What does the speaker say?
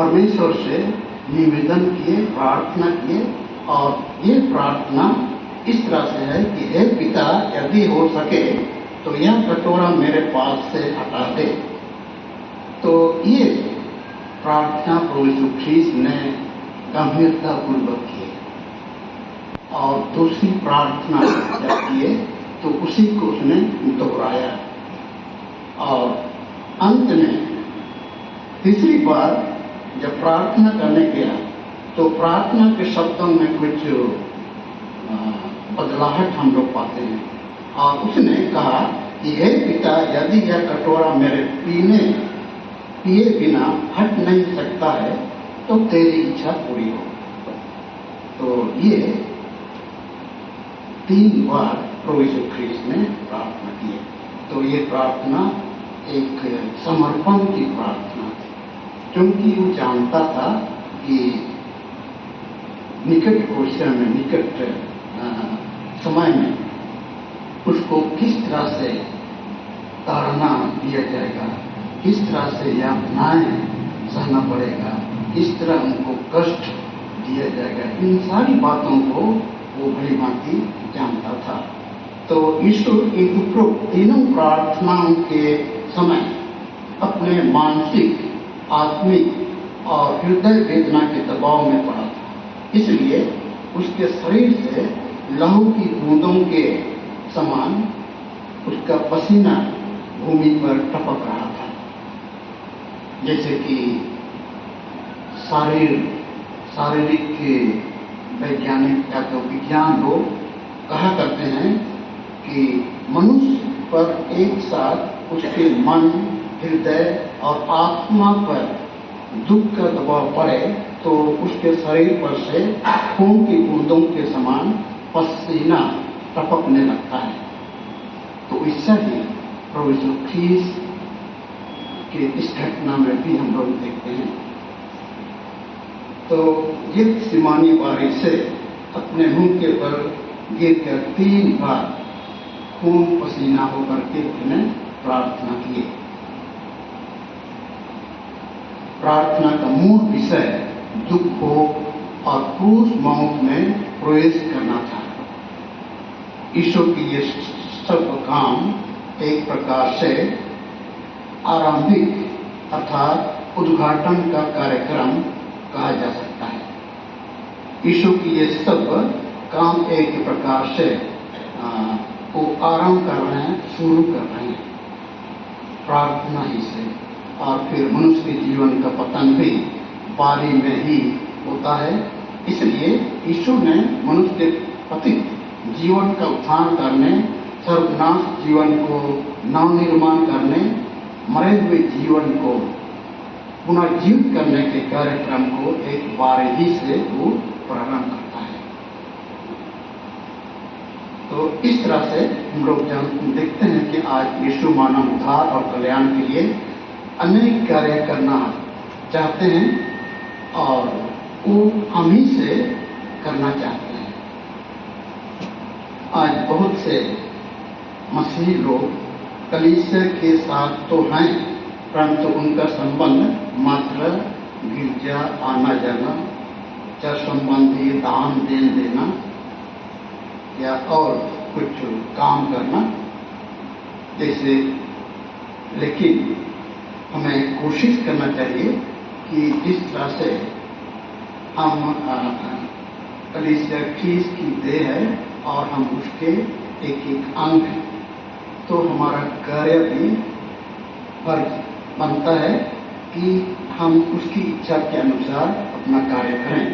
परमेश्वर से निवेदन किए, प्रार्थना किए, और ये प्रार्थना इस तरह से है कि हे पिता, यदि हो सके तो यह कटोरा मेरे पास से हटा दे। तो ये प्रार्थना प्रभु यीशु ख्रीस्त ने गंभीरता पूर्वक की, और दूसरी प्रार्थना जब किए तो उसी को उसने दोहराया, और अंत में तीसरी बार जब प्रार्थना करने गया तो प्रार्थना के शब्दों में कुछ बदलाहट हम लोग पाते हैं, और उसने कहा कि हे पिता, यदि यह कटोरा मेरे पिए बिना हट नहीं सकता है तो तेरी इच्छा पूरी हो। तो ये 3 बार प्रभु यीशु ख्रीस्त ने प्रार्थना की। तो ये प्रार्थना एक समर्पण की प्रार्थना थी, क्योंकि वो जानता था कि निकट भविष्य में, निकट समय में उसको किस तरह से ताड़ना दिया जाएगा, किस तरह से यातनाएं सहना पड़ेगा, किस तरह उनको कष्ट दिया जाएगा। इन सारी बातों को वो भली भांति जानता था। तो ईश्वर इन उपरोक्त तीनों प्रार्थनाओं के समय अपने मानसिक, आत्मिक और हृदय वेदना के दबाव में पड़ा था, इसलिए उसके शरीर से लहू की बूंदों के समान उसका पसीना भूमि पर टपक रहा था। जैसे कि शारीरिक वैज्ञानिक या तो विज्ञान लोग कहा करते हैं कि मनुष्य पर एक साथ उसके मन, हृदय और आत्मा पर दुख का दबाव पड़े तो उसके शरीर पर से खून की बूंदों के समान पसीना टपकने लगता है। तो इससे ही प्रभु यीशु ख्रीस्त के इस घटना में भी हम लोग देखते हैं। तो गिरसिमानी बारी से अपने मुंह के बल गिर कर 3 बार खून पसीना होकर के उसने प्रार्थना की। प्रार्थना का मूल विषय दुख, भोग और क्रूस मौत में प्रवेश करना था। ईश्वर की ये सब काम एक प्रकार से आरंभिक अर्थात उद्घाटन का कार्यक्रम कहा जा सकता है। ईश्वर की ये सब काम एक प्रकार से वो आरंभ कर रहे हैं, शुरू कर रहे हैं प्रार्थना ही से, और फिर मनुष्य के जीवन का पतन भी बारी में ही होता है। इसलिए ईश्वर ने मनुष्य के पतित जीवन का उत्थान करने, सर्वनाश जीवन को नवनिर्माण करने, मरे हुए जीवन को पुनर्जीवित करने के कार्यक्रम को एक बार ही से वो प्रारंभ करता है। तो इस तरह से हम लोग देखते हैं कि आज यीशु मानव उद्धार और कल्याण के लिए अनेक कार्य करना चाहते हैं, और वो हम ही से करना चाहते हैं। आज बहुत से मसीही लोग कलीसिया के साथ तो हैं, परंतु उनका संबंध मात्र गिरजा आना जाना, चर्च संबंधी दान देन देना या और कुछ काम करना जैसे। लेकिन हमें कोशिश करना चाहिए कि जिस तरह से हम कलीसिया ख्रीस्त की देह है और हम उसके एक एक अंग हैं, तो हमारा कार्य भी फर्ज बनता है कि हम उसकी इच्छा के अनुसार अपना कार्य करें।